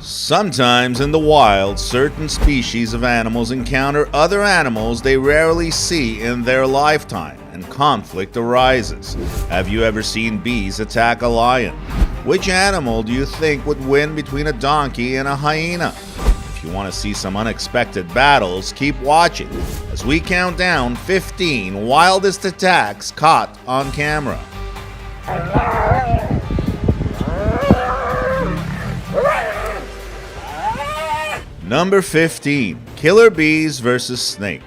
Sometimes in the wild, certain species of animals encounter other animals they rarely see in their lifetime, and conflict arises. Have you ever seen bees attack a lion? Which animal do you think would win between a donkey and a hyena? If you want to see some unexpected battles, keep watching as we count down 15 wildest attacks caught on camera. Number 15. Killer bees versus snake.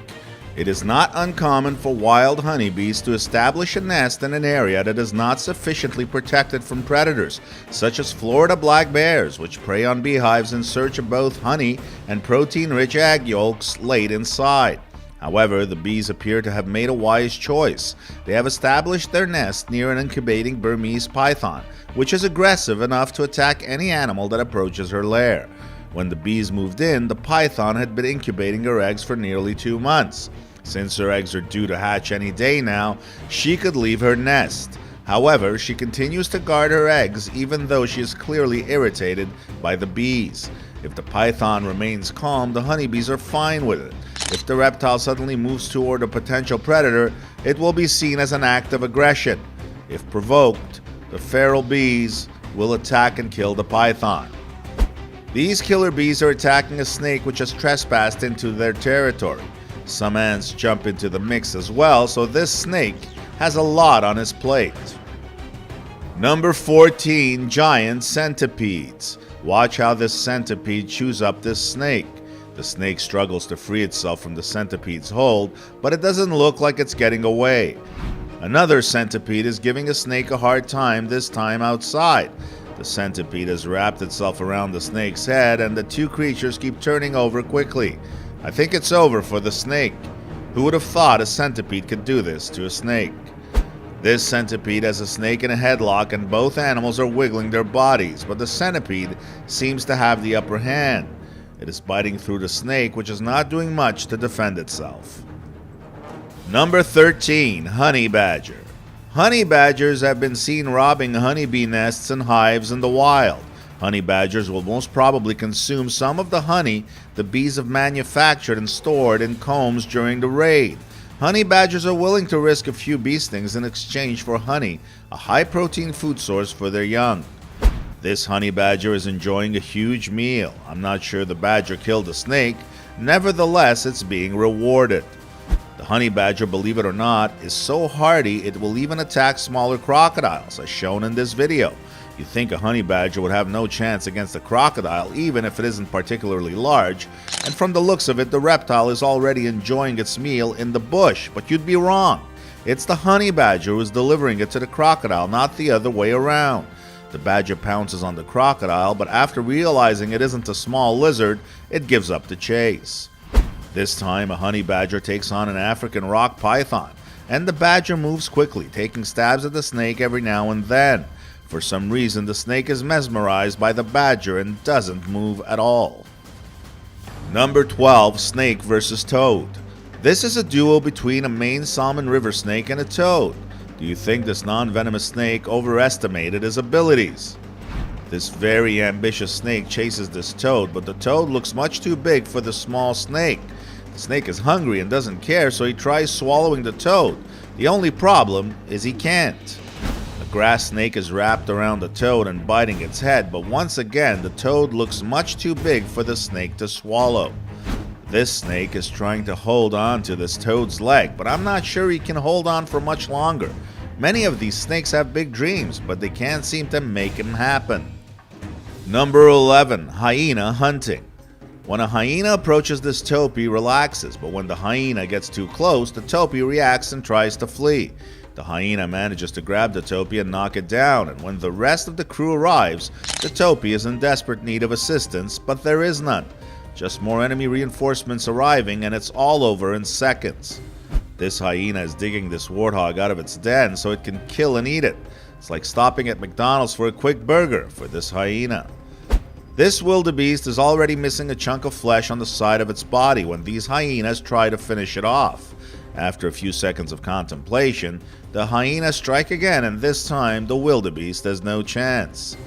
It is not uncommon for wild honeybees to establish a nest in an area that is not sufficiently protected from predators, such as Florida black bears, which prey on beehives in search of both honey and protein-rich egg yolks laid inside. However, the bees appear to have made a wise choice. They have established their nest near an incubating Burmese python, which is aggressive enough to attack any animal that approaches her lair. When the bees moved in, the python had been incubating her eggs for nearly 2 months. Since her eggs are due to hatch any day now, she could leave her nest. However, she continues to guard her eggs even though she is clearly irritated by the bees. If the python remains calm, the honeybees are fine with it. If the reptile suddenly moves toward a potential predator, it will be seen as an act of aggression. If provoked, the feral bees will attack and kill the python. These killer bees are attacking a snake which has trespassed into their territory. Some ants jump into the mix as well, so this snake has a lot on his plate. Number 14. Giant centipedes. Watch how this centipede chews up this snake. The snake struggles to free itself from the centipede's hold, but it doesn't look like it's getting away. Another centipede is giving a snake a hard time, this time outside. The centipede has wrapped itself around the snake's head, and the two creatures keep turning over quickly. I think it's over for the snake. Who would have thought a centipede could do this to a snake? This centipede has a snake in a headlock, and both animals are wiggling their bodies, but the centipede seems to have the upper hand. It is biting through the snake, which is not doing much to defend itself. Number 13. Honey badger. Honey badgers have been seen robbing honeybee nests and hives in the wild. Honey badgers will most probably consume some of the honey the bees have manufactured and stored in combs during the raid. Honey badgers are willing to risk a few bee stings in exchange for honey, a high-protein food source for their young. This honey badger is enjoying a huge meal. I'm not sure the badger killed the snake. Nevertheless, it's being rewarded. The honey badger, believe it or not, is so hardy it will even attack smaller crocodiles, as shown in this video. You'd think a honey badger would have no chance against a crocodile, even if it isn't particularly large, and from the looks of it, the reptile is already enjoying its meal in the bush, but you'd be wrong. It's the honey badger who is delivering it to the crocodile, not the other way around. The badger pounces on the crocodile, but after realizing it isn't a small lizard, it gives up the chase. This time, a honey badger takes on an African rock python, and the badger moves quickly, taking stabs at the snake every now and then. For some reason, the snake is mesmerized by the badger and doesn't move at all. Number 12. Snake versus toad. This is a duel between a Maine salmon river snake and a toad. Do you think this non-venomous snake overestimated his abilities? This very ambitious snake chases this toad, but the toad looks much too big for the small snake. The snake is hungry and doesn't care, so he tries swallowing the toad. The only problem is he can't. A grass snake is wrapped around the toad and biting its head, but once again the toad looks much too big for the snake to swallow. This snake is trying to hold on to this toad's leg, but I'm not sure he can hold on for much longer. Many of these snakes have big dreams, but they can't seem to make them happen. Number 11. Hyena hunting. When a hyena approaches this toad, he relaxes, but when the hyena gets too close, the toad reacts and tries to flee. The hyena manages to grab the toad and knock it down, and when the rest of the crew arrives, the toad is in desperate need of assistance, but there is none. Just more enemy reinforcements arriving, and it's all over in seconds. This hyena is digging this warthog out of its den so it can kill and eat it. It's like stopping at McDonald's for a quick burger for this hyena. This wildebeest is already missing a chunk of flesh on the side of its body when these hyenas try to finish it off. After a few seconds of contemplation, the hyenas strike again, and this time the wildebeest has no chance.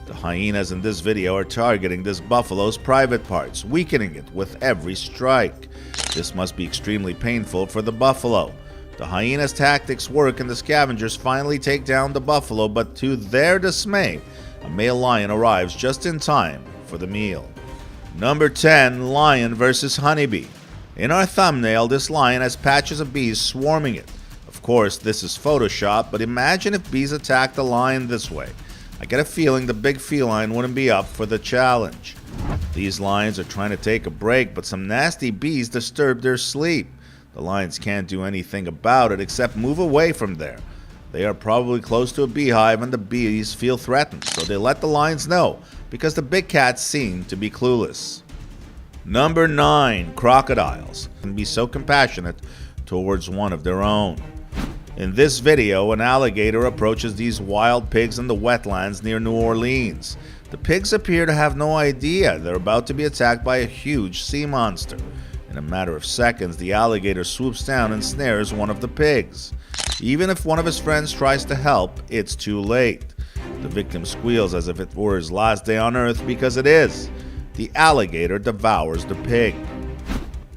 The The hyenas in this video are targeting this buffalo's private parts, weakening it with every strike. This must be extremely painful for the buffalo. The hyena's tactics work and the scavengers finally take down the buffalo, but to their dismay, a male lion arrives just in time for the meal. Number 10, lion versus honeybee. In our thumbnail, this lion has patches of bees swarming it. Of course, this is Photoshop, but imagine if bees attacked the lion this way. I get a feeling the big feline wouldn't be up for the challenge. These lions are trying to take a break, but some nasty bees disturb their sleep. The lions can't do anything about it except move away from there. They are probably close to a beehive and the bees feel threatened, so they let the lions know because the big cats seem to be clueless. Number 9, crocodiles can be so compassionate towards one of their own. In this video, an alligator approaches these wild pigs in the wetlands near New Orleans. The pigs appear to have no idea they're about to be attacked by a huge sea monster. In a matter of seconds, the alligator swoops down and snares one of the pigs. Even if one of his friends tries to help, it's too late. The victim squeals as if it were his last day on earth, because it is. The alligator devours the pig.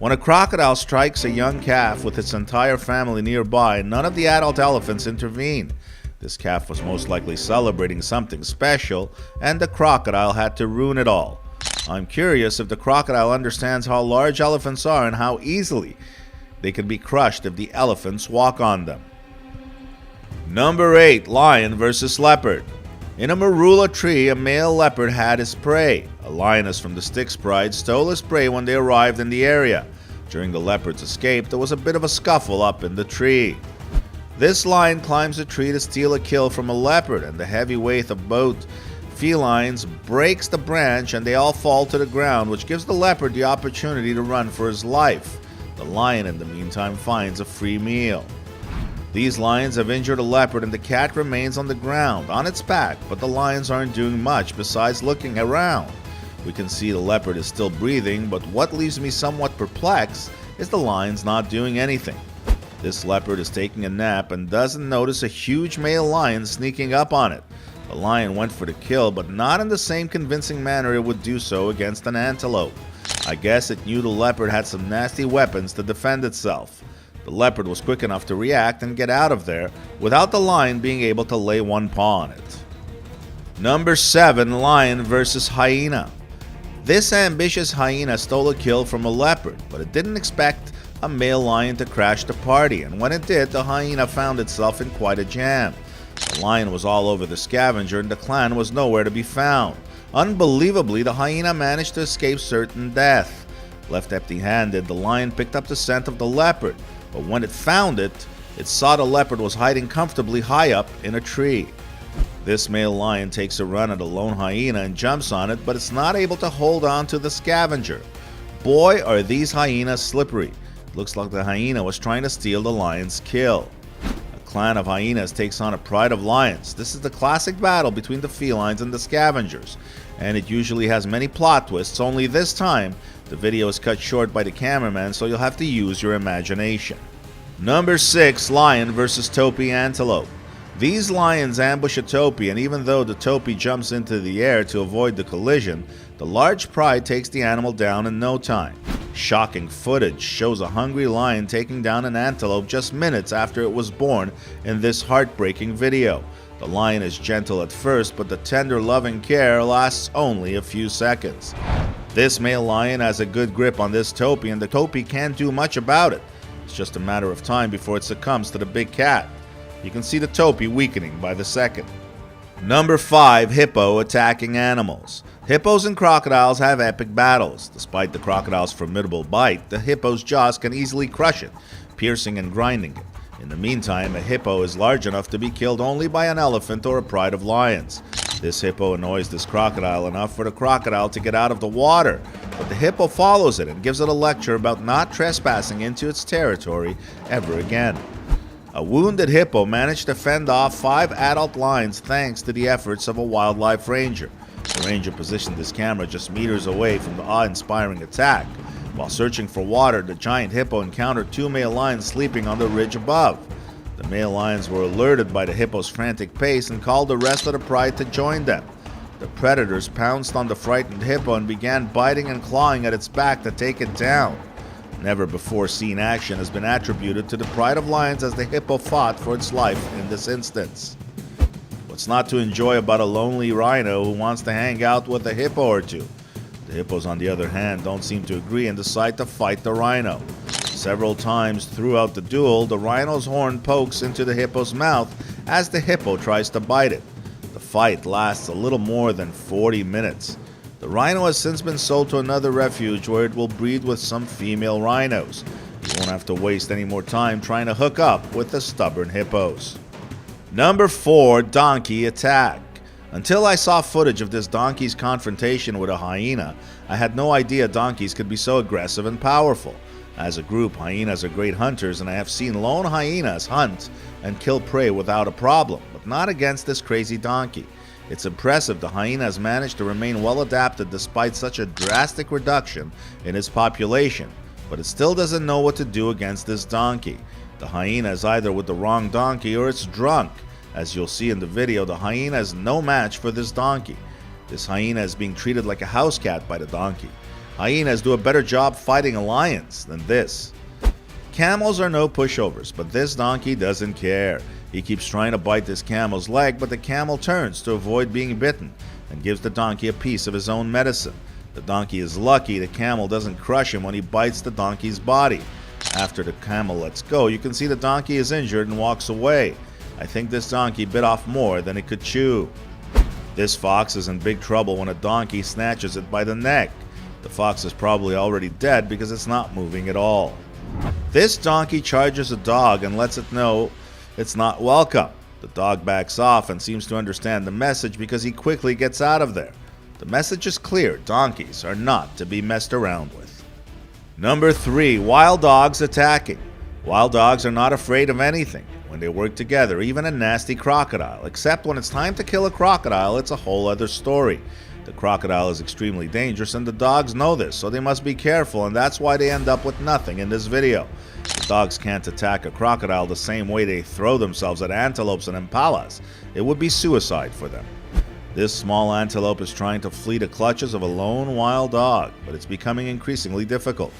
When a crocodile strikes a young calf with its entire family nearby, none of the adult elephants intervene. This calf was most likely celebrating something special, and the crocodile had to ruin it all. I'm curious if the crocodile understands how large elephants are and how easily they can be crushed if the elephants walk on them. Number 8, lion versus leopard. In a marula tree, a male leopard had his prey. A lioness from the Styx Pride stole his prey when they arrived in the area. During the leopard's escape, there was a bit of a scuffle up in the tree. This lion climbs a tree to steal a kill from a leopard, and the heavy weight of both felines breaks the branch and they all fall to the ground, which gives the leopard the opportunity to run for his life. The lion, in the meantime, finds a free meal. These lions have injured a leopard and the cat remains on the ground, on its back, but the lions aren't doing much besides looking around. We can see the leopard is still breathing, but what leaves me somewhat perplexed is the lion's not doing anything. This leopard is taking a nap and doesn't notice a huge male lion sneaking up on it. The lion went for the kill, but not in the same convincing manner it would do so against an antelope. I guess it knew the leopard had some nasty weapons to defend itself. The leopard was quick enough to react and get out of there without the lion being able to lay one paw on it. Number 7, lion versus hyena. This ambitious hyena stole a kill from a leopard, but it didn't expect a male lion to crash the party, and when it did, the hyena found itself in quite a jam. The lion was all over the scavenger and the clan was nowhere to be found. Unbelievably, the hyena managed to escape certain death. Left empty-handed, the lion picked up the scent of the leopard, but when it found it, it saw the leopard was hiding comfortably high up in a tree. This male lion takes a run at a lone hyena and jumps on it, but it's not able to hold on to the scavenger. Boy, are these hyenas slippery. It looks like the hyena was trying to steal the lion's kill. A clan of hyenas takes on a pride of lions. This is the classic battle between the felines and the scavengers, and it usually has many plot twists, only this time the video is cut short by the cameraman, so you'll have to use your imagination. Number 6, lion versus topi antelope. These lions ambush a topi, and even though the topi jumps into the air to avoid the collision, the large pride takes the animal down in no time. Shocking footage shows a hungry lion taking down an antelope just minutes after it was born in this heartbreaking video. The lion is gentle at first, but the tender loving care lasts only a few seconds. This male lion has a good grip on this topi, and the topi can't do much about it. It's just a matter of time before it succumbs to the big cat. You can see the topi weakening by the second. Number 5, hippo attacking animals. Hippos and crocodiles have epic battles. Despite the crocodile's formidable bite, the hippo's jaws can easily crush it, piercing and grinding it. In the meantime, a hippo is large enough to be killed only by an elephant or a pride of lions. This hippo annoys this crocodile enough for the crocodile to get out of the water, but the hippo follows it and gives it a lecture about not trespassing into its territory ever again. A wounded hippo managed to fend off 5 adult lions thanks to the efforts of a wildlife ranger. The ranger positioned his camera just meters away from the awe-inspiring attack. While searching for water, the giant hippo encountered 2 male lions sleeping on the ridge above. The male lions were alerted by the hippo's frantic pace and called the rest of the pride to join them. The predators pounced on the frightened hippo and began biting and clawing at its back to take it down. Never before seen action has been attributed to the pride of lions as the hippo fought for its life in this instance. What's not to enjoy about a lonely rhino who wants to hang out with a hippo or two? The hippos, on the other hand, don't seem to agree and decide to fight the rhino. Several times throughout the duel, the rhino's horn pokes into the hippo's mouth as the hippo tries to bite it. The fight lasts a little more than 40 minutes. The rhino has since been sold to another refuge where it will breed with some female rhinos. You won't have to waste any more time trying to hook up with the stubborn hippos. Number 4. Donkey Attack. Until I saw footage of this donkey's confrontation with a hyena, I had no idea donkeys could be so aggressive and powerful. As a group, hyenas are great hunters, and I have seen lone hyenas hunt and kill prey without a problem, but not against this crazy donkey. It's impressive the hyena has managed to remain well adapted despite such a drastic reduction in its population, but it still doesn't know what to do against this donkey. The hyena is either with the wrong donkey or it's drunk. As you'll see in the video, the hyena is no match for this donkey. This hyena is being treated like a house cat by the donkey. Hyenas do a better job fighting lions than this. Camels are no pushovers, but this donkey doesn't care. He keeps trying to bite this camel's leg, but the camel turns to avoid being bitten and gives the donkey a piece of his own medicine. The donkey is lucky the camel doesn't crush him when he bites the donkey's body. After the camel lets go, you can see the donkey is injured and walks away. I think this donkey bit off more than it could chew. This fox is in big trouble when a donkey snatches it by the neck. The fox is probably already dead because it's not moving at all. This donkey charges a dog and lets it know it's not welcome. The dog backs off and seems to understand the message because he quickly gets out of there. The message is clear: donkeys are not to be messed around with. Number 3. Wild dogs attacking. Wild dogs are not afraid of anything when they work together, even a nasty crocodile. Except when it's time to kill a crocodile, it's a whole other story. The crocodile is extremely dangerous and the dogs know this, so they must be careful, and that's why they end up with nothing in this video. The dogs can't attack a crocodile the same way they throw themselves at antelopes and impalas. It would be suicide for them. This small antelope is trying to flee the clutches of a lone wild dog, but it's becoming increasingly difficult.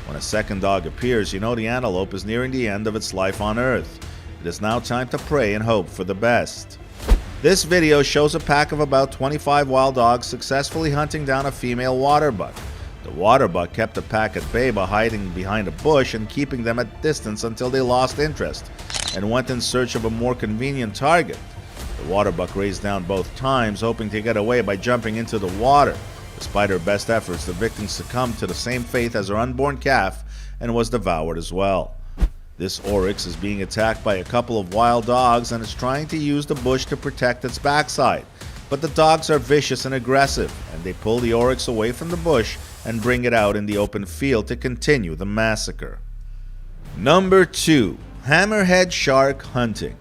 When a second dog appears, you know the antelope is nearing the end of its life on Earth. It is now time to pray and hope for the best. This video shows a pack of about 25 wild dogs successfully hunting down a female water buck. The water buck kept the pack at bay by hiding behind a bush and keeping them at distance until they lost interest and went in search of a more convenient target. The water buck raced down both times, hoping to get away by jumping into the water. Despite her best efforts, the victim succumbed to the same fate as her unborn calf and was devoured as well. This oryx is being attacked by a couple of wild dogs and is trying to use the bush to protect its backside. But the dogs are vicious and aggressive, and they pull the oryx away from the bush and bring it out in the open field to continue the massacre. Number 2. Hammerhead shark hunting.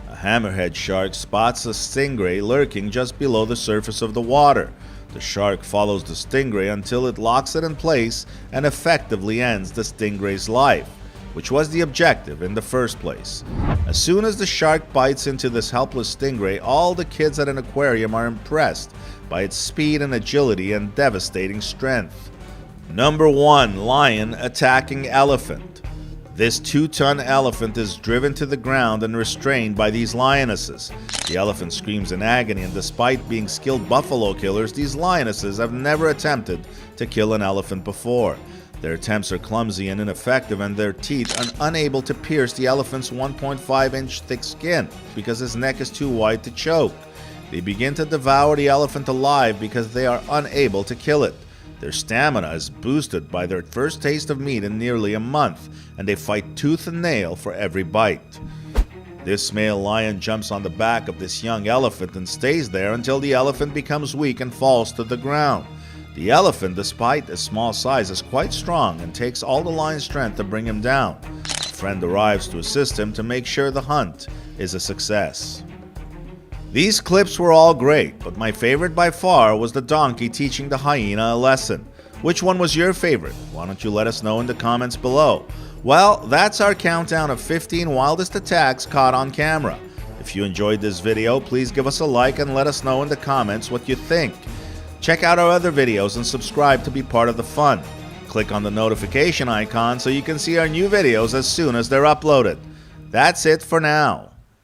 A hammerhead shark spots a stingray lurking just below the surface of the water. The shark follows the stingray until it locks it in place and effectively ends the stingray's life, which was the objective in the first place. As soon as the shark bites into this helpless stingray, all the kids at an aquarium are impressed by its speed and agility and devastating strength. Number 1. Lion attacking elephant. This 2-ton elephant is driven to the ground and restrained by these lionesses. The elephant screams in agony, and despite being skilled buffalo killers, these lionesses have never attempted to kill an elephant before. Their attempts are clumsy and ineffective, and their teeth are unable to pierce the elephant's 1.5-inch thick skin because his neck is too wide to choke. They begin to devour the elephant alive because they are unable to kill it. Their stamina is boosted by their first taste of meat in nearly a month, and they fight tooth and nail for every bite. This male lion jumps on the back of this young elephant and stays there until the elephant becomes weak and falls to the ground. The elephant, despite its small size, is quite strong and takes all the lion's strength to bring him down. A friend arrives to assist him to make sure the hunt is a success. These clips were all great, but my favorite by far was the donkey teaching the hyena a lesson. Which one was your favorite? Why don't you let us know in the comments below? Well, that's our countdown of 15 wildest attacks caught on camera. If If you enjoyed this video, please give us a like and let us know in the comments what you think. Check out our other videos and subscribe to be part of the fun. Click on the notification icon so you can see our new videos as soon as they're uploaded. That's it for now.